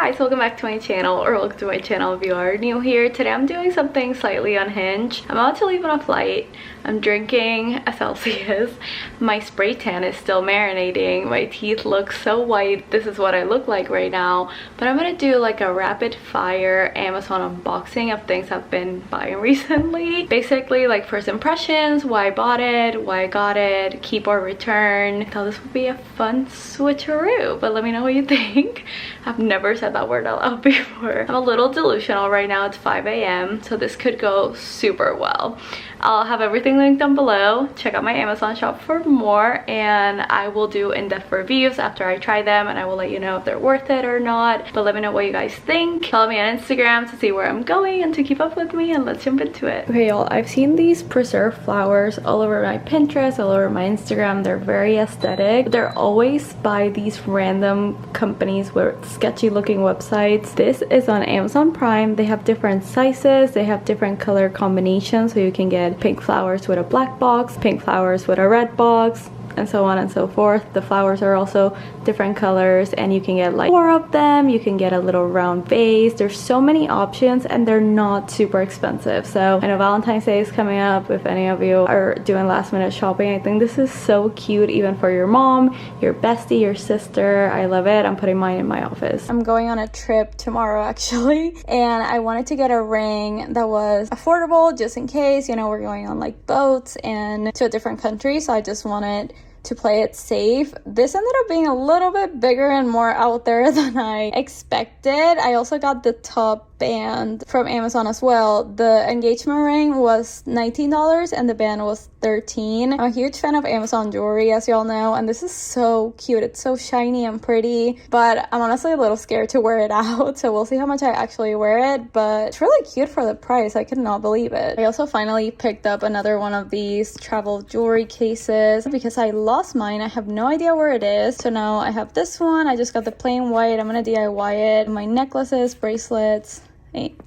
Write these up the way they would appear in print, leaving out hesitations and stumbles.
guys, welcome back to my channel, or welcome to my channel if you are new here. Today I'm doing something slightly unhinged. I'm about to leave on a flight. I'm drinking a Celsius. My spray tan is still marinating. My teeth look so white. This is what I look like right now. But I'm gonna do like a rapid fire Amazon unboxing of things I've been buying recently. Basically like first impressions, why I bought it, why I got it, keep or return. I thought this would be a fun switcheroo, but let me know what you think. I've never said that word out loud before. I'm a little delusional right now. It's 5 a.m. so this could go super well. I'll have everything linked down below. Check out my Amazon shop for more, and I will do in-depth reviews after I try them, and I will let you know if they're worth it or not. But let me know what you guys think. Follow me on Instagram to see where I'm going and to keep up with me, and let's jump into it. Okay y'all, I've seen these preserved flowers all over my Pinterest, all over my Instagram. They're very aesthetic. They're always by these random companies with sketchy looking websites. This is on Amazon Prime. They have different sizes, they have different color combinations, so you can get pink flowers with a black box, pink flowers with a red box, and so on and so forth. The flowers are also different colors, and you can get like 4 of them. You can get a little round vase. There's so many options, and they're not super expensive. So I know Valentine's Day is coming up. If any of you are doing last minute shopping, I think this is so cute, even for your mom, your bestie, your sister. I love it. I'm putting mine in my office. I'm going on a trip tomorrow actually, and I wanted to get a ring that was affordable just in case, you know, we're going on like boats and to a different country, so I just wanted to play it safe. This ended up being a little bit bigger and more out there than I expected. I also got the top band from Amazon as well. The engagement ring was $19 and the band was $13. I'm a huge fan of Amazon jewelry, as y'all know, and this is so cute. It's so shiny and pretty, but I'm honestly a little scared to wear it out, so we'll see how much I actually wear it, but it's really cute for the price. I could not believe it. I also finally picked up another one of these travel jewelry cases because I lost mine. I have no idea where it is, so now I have this one. I just got the plain white. I'm gonna DIY it. My necklaces, bracelets,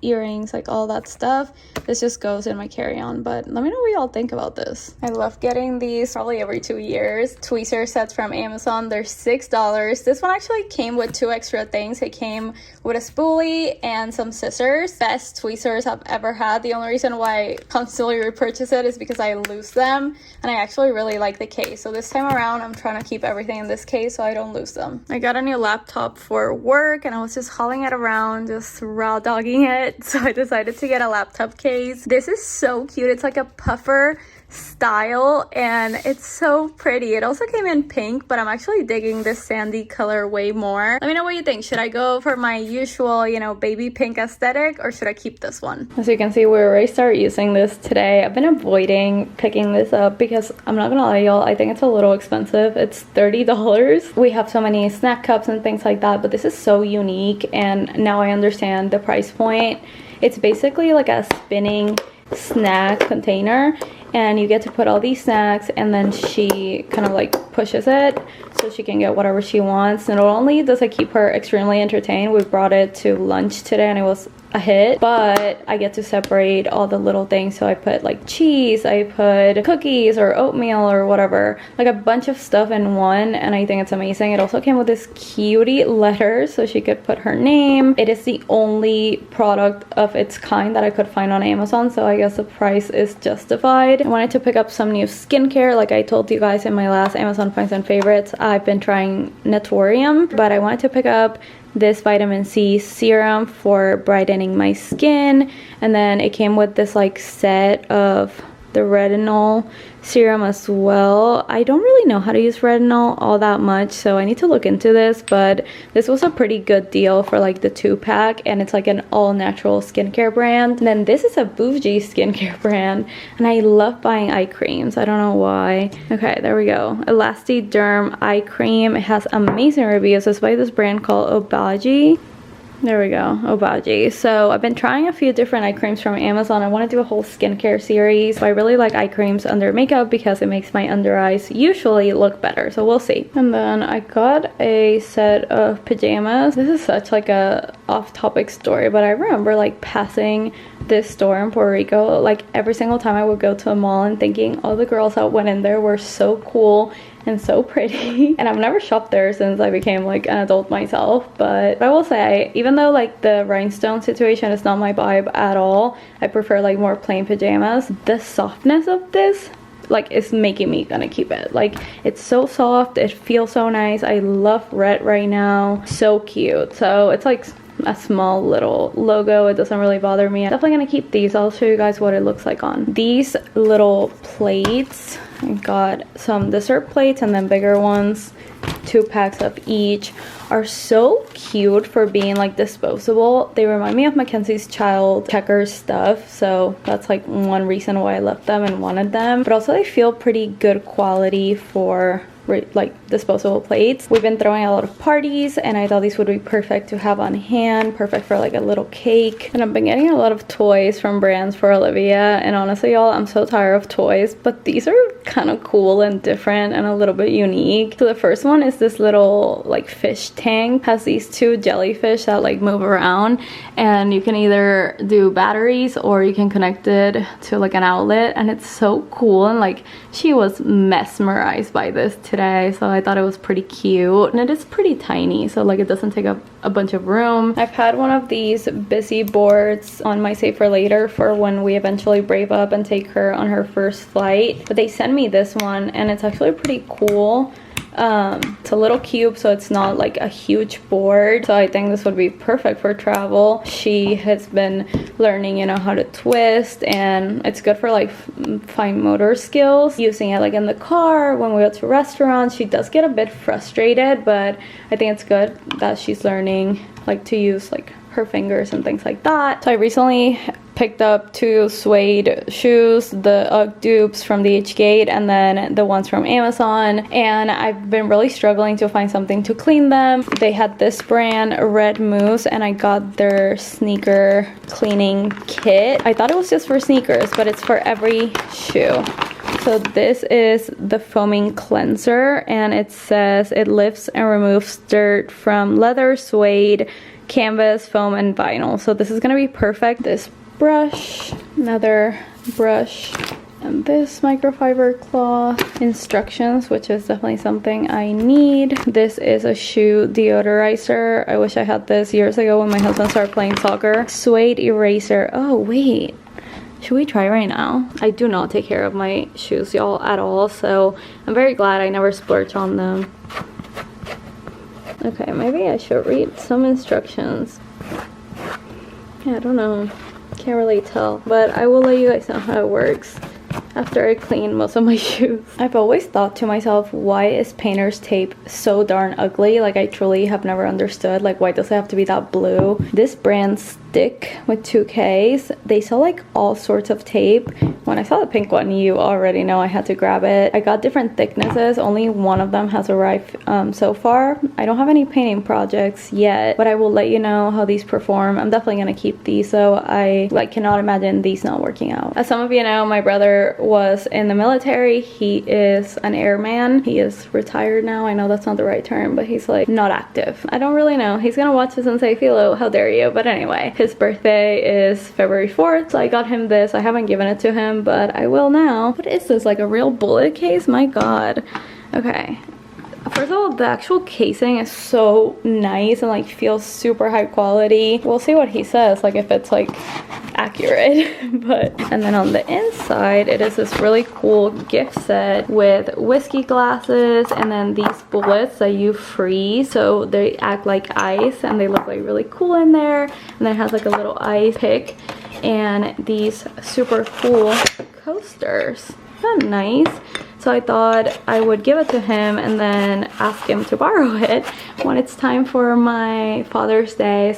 earrings, like all that stuff, this just goes in my carry-on. But let me know what y'all think about this. I love getting these probably every 2 years. Tweezer sets from Amazon. They're $6. This one actually came with 2 extra things. It came with a spoolie and some scissors. Best tweezers I've ever had. The only reason why I constantly repurchase it is because I lose them, and I actually really like the case. So this time around I'm trying to keep everything in this case so I don't lose them. I got a new laptop for work, and I was just hauling it around, just raw dogging it, so I decided to get a laptop case. This is so cute. It's like a puffer style, and it's so pretty. It also came in pink, but I'm actually digging this sandy color way more. Let me know what you think. Should I go for my usual, you know, baby pink aesthetic, or should I keep this one? As you can see, we already started using this today. I've been avoiding picking this up because I'm not gonna lie y'all, I think it's a little expensive. It's $30. We have so many snack cups and things like that, but this is so unique, and now I understand the price point. It's basically like a spinning snack container, and you get to put all these snacks, and then she kind of like pushes it so she can get whatever she wants. And not only does it keep her extremely entertained, we brought it to lunch today and it was a hit, but I get to separate all the little things. So I put like cheese, I put cookies or oatmeal or whatever, like a bunch of stuff in one, and I think it's amazing. It also came with this cutie letter so she could put her name. It is the only product of its kind that I could find on Amazon, so I guess the price is justified. I wanted to pick up some new skincare. Like I told you guys in my last Amazon finds and favorites, I've been trying Naturium, but I wanted to pick up this vitamin C serum for brightening my skin, and then it came with this like set of the retinol serum as well. I don't really know how to use retinol all that much, so I need to look into this, but this was a pretty good deal for like the 2-pack, and it's like an all-natural skincare brand. And then this is a bougie skincare brand, and I love buying eye creams. I don't know why. Okay, there we go. Elasti Derm eye cream. It has amazing reviews. It's by this brand called Obagi. There we go, Obagi. So I've been trying a few different eye creams from Amazon. I want to do a whole skincare series. I really like eye creams under makeup because it makes my under eyes usually look better. So we'll see. And then I got a set of pajamas. This is such like a off-topic story, but I remember like passing this store in Puerto Rico like every single time I would go to a mall and thinking all the girls that went in there were so cool and so pretty. And I've never shopped there since I became like an adult myself, but I will say, even though like the rhinestone situation is not my vibe at all, I prefer like more plain pajamas, the softness of this like is making me gonna keep it. Like, it's so soft, it feels so nice. I love red right now, so cute. So it's like a small little logo, it doesn't really bother me. I'm definitely gonna keep these. I'll show you guys what it looks like on. These little plates, I got some dessert plates and then bigger ones, 2 packs of each, are so cute for being like disposable. They remind me of Mackenzie's Child checkers stuff, so that's like one reason why I left them and wanted them. But also they feel pretty good quality for like disposable plates. We've been throwing a lot of parties and I thought these would be perfect to have on hand, perfect for like a little cake. And I've been getting a lot of toys from brands for Olivia, and honestly y'all, I'm so tired of toys, but these are kind of cool and different and a little bit unique. So the first one is this little like fish tank, has these 2 jellyfish that like move around, and you can either do batteries or you can connect it to like an outlet, and it's so cool. And like, she was mesmerized by this today, so I thought it was pretty cute. And it is pretty tiny, so like it doesn't take up a bunch of room. I've had one of these busy boards on my save for later for when we eventually brave up and take her on her first flight, but they sent me this one and it's actually pretty cool. It's a little cube, so it's not like a huge board, so I think this would be perfect for travel. She has been learning, you know, how to twist, and it's good for like fine motor skills. Using it like in the car when we go to restaurants, she does get a bit frustrated, but I think it's good that she's learning like to use like her fingers and things like that. So I recently picked up 2 suede shoes, the UGG dupes from the H-Gate and then the ones from Amazon, and I've been really struggling to find something to clean them. They had this brand, Red Moose, and I got their sneaker cleaning kit. I thought it was just for sneakers, but it's for every shoe. So this is the foaming cleanser, and it says it lifts and removes dirt from leather, suede, canvas, foam, and vinyl. So this is gonna be perfect. This brush, another brush, and this microfiber cloth. Instructions, which is definitely something I need. This is a shoe deodorizer. I wish I had this years ago when my husband started playing soccer. Suede eraser. Oh wait, should we try right now? I do not take care of my shoes, y'all, at all, so I'm very glad I never splurge on them. Okay, maybe I should read some instructions. Yeah, I don't know. Can't really tell, but I will let you guys know how it works after I clean most of my shoes. I've always thought to myself, why is painter's tape so darn ugly? Like, I truly have never understood, like, why does it have to be that blue? This brand Stick with 2 Ks, they sell like all sorts of tape. When I saw the pink one, you already know I had to grab it. I got different thicknesses, only one of them has arrived so far. I don't have any painting projects yet, but I will let you know how these perform. I'm definitely gonna keep these, so I like cannot imagine these not working out. As some of you know, my brother was in the military. He is an airman. He is retired now. I know that's not the right term, but he's like not active. I don't really know. He's gonna watch this and say, Philo, how dare you? But anyway, his birthday is February 4th, so I got him this. I haven't given it to him, but I will now. What is this, like a real bullet case? My god. Okay, first of all, the actual casing is so nice and like feels super high quality. We'll see what he says, like if it's like accurate. But and then on the inside, it is this really cool gift set with whiskey glasses and then these bullets that you freeze, so they act like ice and they look like really cool in there. And then it has like a little ice pick and these super cool coasters. Isn't that nice? So I thought I would give it to him and then ask him to borrow it when it's time for my Father's Day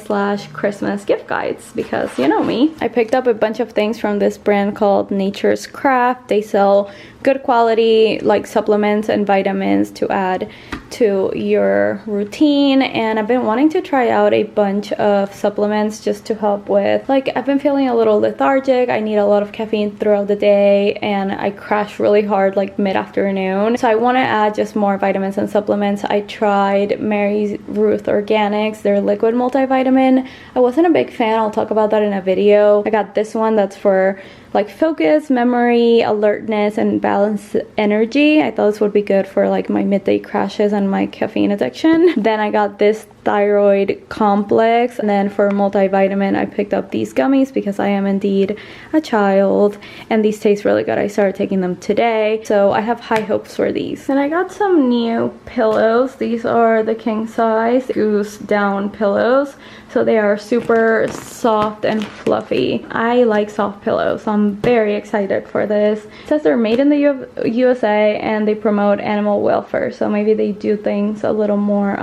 / Christmas gift guides, because you know me. I picked up a bunch of things from this brand called Nature's Craft. They sell good quality like supplements and vitamins to add to your routine, and I've been wanting to try out a bunch of supplements just to help with, like, I've been feeling a little lethargic. I need a lot of caffeine throughout the day and I crash really hard like mid-afternoon, so I want to add just more vitamins and supplements. I tried Mary Ruth Organics, their liquid multivitamin. I wasn't a big fan. I'll talk about that in a video. I got this one that's for like focus, memory, alertness, and balanced energy. I thought this would be good for like my midday crashes and my caffeine addiction. Then I got this thyroid complex, and then for multivitamin I picked up these gummies because I am indeed a child, and these taste really good. I started taking them today, so I have high hopes for these. And I got some new pillows. These are the king size goose down pillows, so they are super soft and fluffy. I like soft pillows, so I'm very excited for this. It says they're made in the USA and they promote animal welfare, so maybe they do things a little more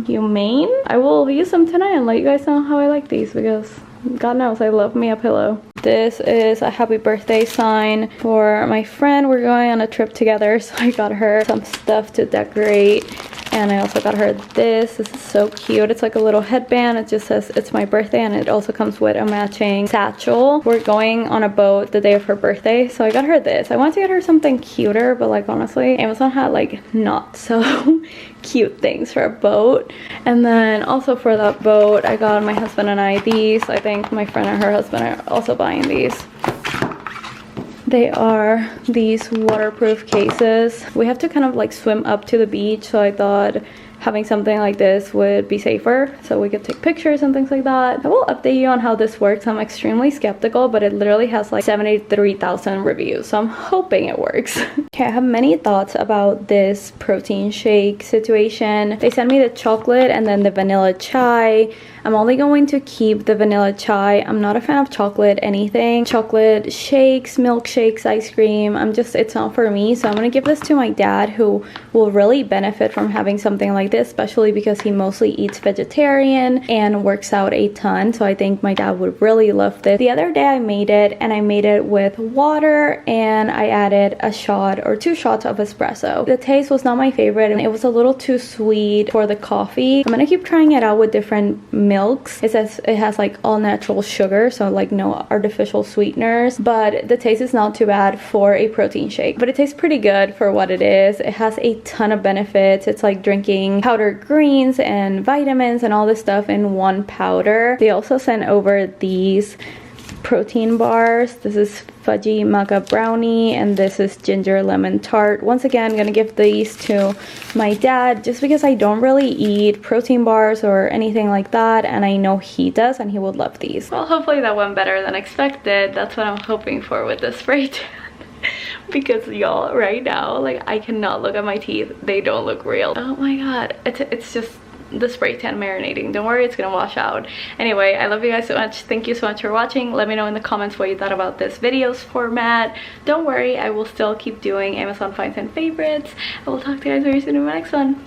humane. I will use them tonight and let you guys know how I like these, because God knows I love me a pillow. This is a happy birthday sign for my friend. We're going on a trip together, so I got her some stuff to decorate. And I also got her this. This is so cute. It's like a little headband. It just says it's my birthday, and it also comes with a matching satchel. We're going on a boat the day of her birthday, so I got her this. I wanted to get her something cuter, but like honestly, Amazon had like not so cute things for a boat. And then also for that boat, I got my husband and I these. I think my friend and her husband are also buying these. They are these waterproof cases. We have to kind of like swim up to the beach, so I thought having something like this would be safer, so we could take pictures and things like that. I will update you on how this works. I'm extremely skeptical, but it literally has like 73,000 reviews, so I'm hoping it works. Okay, I have many thoughts about this protein shake situation. They sent me the chocolate and then the vanilla chai. I'm only going to keep the vanilla chai. I'm not a fan of chocolate anything. Chocolate shakes, milkshakes, ice cream. It's not for me. So I'm gonna give this to my dad, who will really benefit from having something like this, especially because he mostly eats vegetarian and works out a ton. So I think my dad would really love this. The other day I made it, and I made it with water, and I added a shot or 2 shots of espresso. The taste was not my favorite, and it was a little too sweet for the coffee. I'm gonna keep trying it out with different milks. It says it has like all natural sugar, so like no artificial sweeteners, but the taste is not too bad for a protein shake, but it tastes pretty good for what it is. It has a ton of benefits. It's like drinking powdered greens and vitamins and all this stuff in one powder. They also sent over these protein bars. This is fudgy maca brownie, and this is ginger lemon tart. Once again, I'm gonna give these to my dad just because I don't really eat protein bars or anything like that, and I know he does, and he would love these. Well, hopefully that went better than expected. That's what I'm hoping for with this spray tan. Because y'all, right now, like, I cannot look at my teeth. They don't look real. Oh my god, it's just the spray tan marinating. Don't worry, it's gonna wash out. Anyway, I love you guys so much. Thank you so much for watching. Let me know in the comments what you thought about this videos format. Don't worry, I will still keep doing Amazon finds and favorites. I will talk to you guys very soon in my next one.